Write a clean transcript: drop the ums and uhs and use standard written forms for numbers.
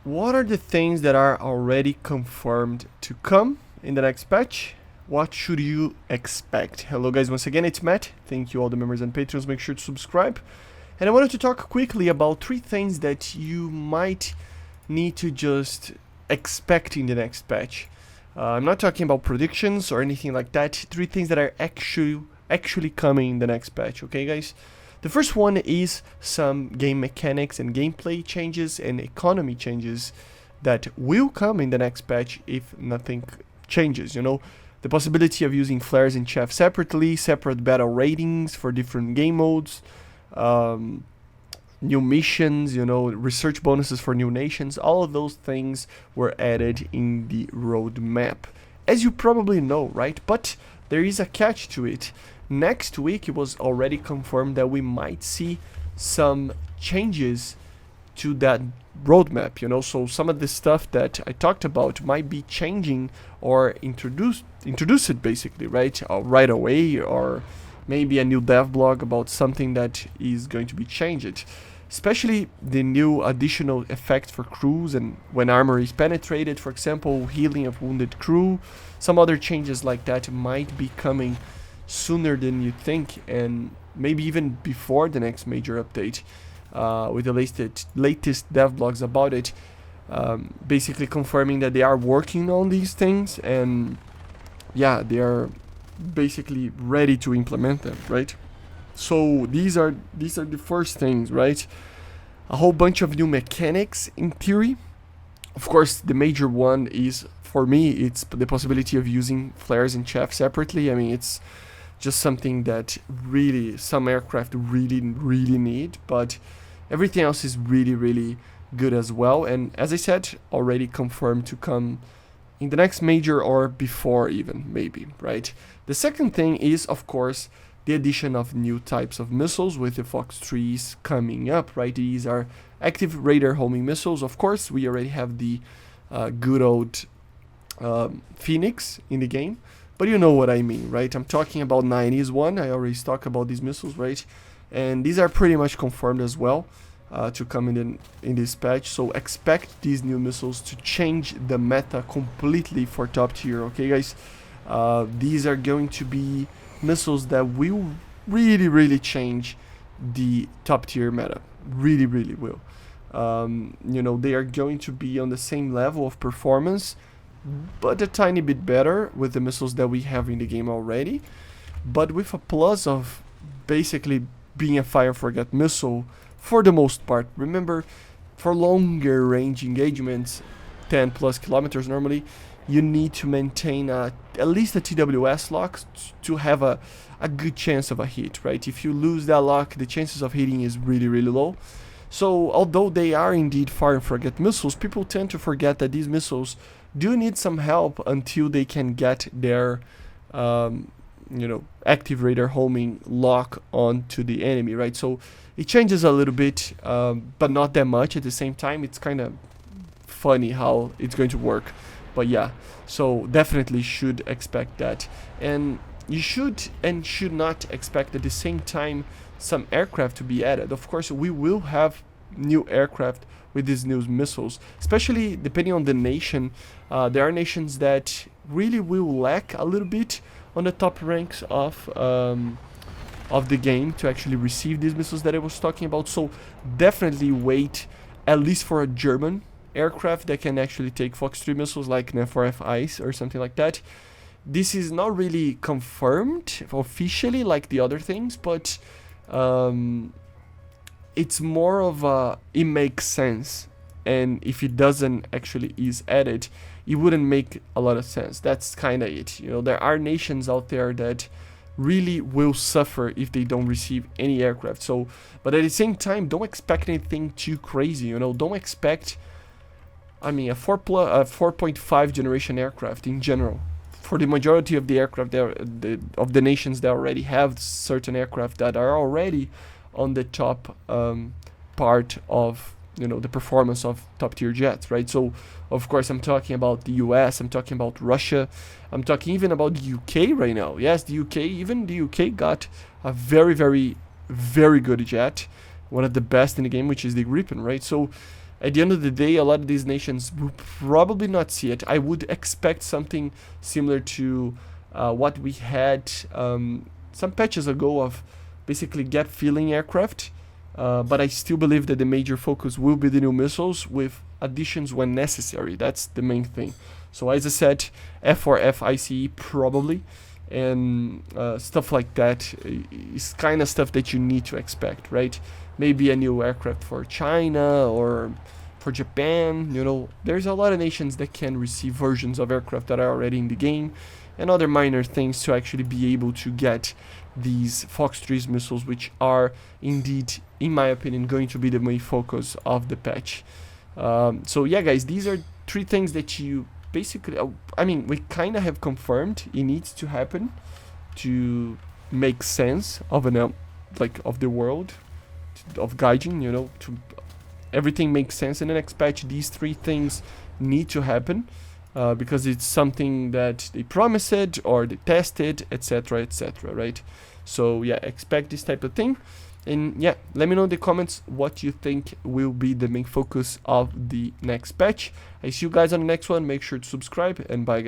what are the things that are already confirmed to come in the next patch? What should you expect? Hello guys, once again it's Matt. Thank you all the members and patrons, make sure to subscribe. And I wanted to talk quickly about 3 things that you might need to just expect in the next patch. I'm not talking about predictions or anything like that. 3 things that are actually coming in the next patch, okay guys? The first one is some game mechanics and gameplay changes and economy changes that will come in the next patch if nothing changes, you know. The possibility of using flares and chaff separately, separate battle ratings for different game modes, new missions, you know, research bonuses for new nations, all of those things were added in the roadmap. As you probably know, right? But there is a catch to it. Next week it was already confirmed that we might see some changes to that roadmap, you know, so some of the stuff that I talked about might be changing or introduce it basically, right? Right away, or maybe a new dev blog about something that is going to be changed. Especially the new additional effect for crews and when armor is penetrated, for example, healing of wounded crew. Some other changes like that might be coming sooner than you think, and maybe even before the next major update, with the latest dev blogs about it, basically confirming that they are working on these things, and yeah, they are basically ready to implement them, right? So these are the first things, right? A whole bunch of new mechanics in theory. Of course, the major one is, for me, it's the possibility of using flares and chaff separately. I mean, it's just something that really some aircraft really need, but everything else is really good as well, and as I said, already confirmed to come in the next major or before even, maybe, right? The second thing is, of course, the addition of new types of missiles with the Fox 3s coming up, right? These are active radar homing missiles. Of course, we already have the good old Phoenix in the game, but you know what I mean, right? I'm talking about 90s one. I already talked about these missiles, right? And these are pretty much confirmed as well to come in this patch. So expect these new missiles to change the meta completely for top tier, okay guys? These are going to be missiles that will really change the top tier meta. Really will. You know, they are going to be on the same level of performance, but a tiny bit better with the missiles that we have in the game already, but with a plus of basically being a fire forget missile for the most part. Remember, for longer range engagements, 10 plus kilometers normally, you need to maintain at least a TWS lock to have a good chance of a hit, right? If you lose that lock, the chances of hitting is really low. So although they are indeed fire and forget missiles, people tend to forget that these missiles do need some help until they can get their you know, active radar homing lock onto the enemy, right? So it changes a little bit, but not that much at the same time. It's kind of funny how it's going to work, but yeah, so definitely should expect that, and you should and should not expect at the same time some aircraft to be added. Of course, we will have new aircraft with these new missiles, especially depending on the nation. There are nations that really will lack a little bit on the top ranks of the game to actually receive these missiles that I was talking about. So definitely wait at least for a German aircraft that can actually take Fox 3 missiles, like an F4F ICE or something like that. This is not really confirmed officially like the other things, but it's more of a, it makes sense, and if it doesn't actually is added, it wouldn't make a lot of sense. That's kind of it, you know. There are nations out there that really will suffer if they don't receive any aircraft. So, but at the same time, don't expect anything too crazy, you know. Don't expect, I mean, a 4.5 generation aircraft in general. For the majority of the aircraft, of the nations that already have certain aircraft that are already on the top part of, you know, the performance of top tier jets, right? So of course I'm talking about the US, I'm talking about Russia, I'm talking even about the UK right now. Yes, the UK, even the UK got a very good jet, one of the best in the game, which is the Gripen, right? So at the end of the day, a lot of these nations will probably not see it. I would expect something similar to what we had some patches ago of basically get filling aircraft. But I still believe that the major focus will be the new missiles with additions when necessary. That's the main thing. So as I said, F4F ICE probably, and stuff like that is kind of stuff that you need to expect, right? Maybe a new aircraft for China or for Japan. You know, there's a lot of nations that can receive versions of aircraft that are already in the game, and other minor things to actually be able to get these Fox 3 missiles, which are indeed, in my opinion, going to be the main focus of the patch. So yeah, guys, these are 3 things that you basically, I mean, we kind of have confirmed it needs to happen to make sense of an like of the world of Gaijin. You know, to everything makes sense in the next patch. These 3 things need to happen. Because it's something that they promised or they tested, etc., etc., right? So yeah, expect this type of thing. And yeah, let me know in the comments what you think will be the main focus of the next patch. I see you guys on the next one. Make sure to subscribe, and bye guys.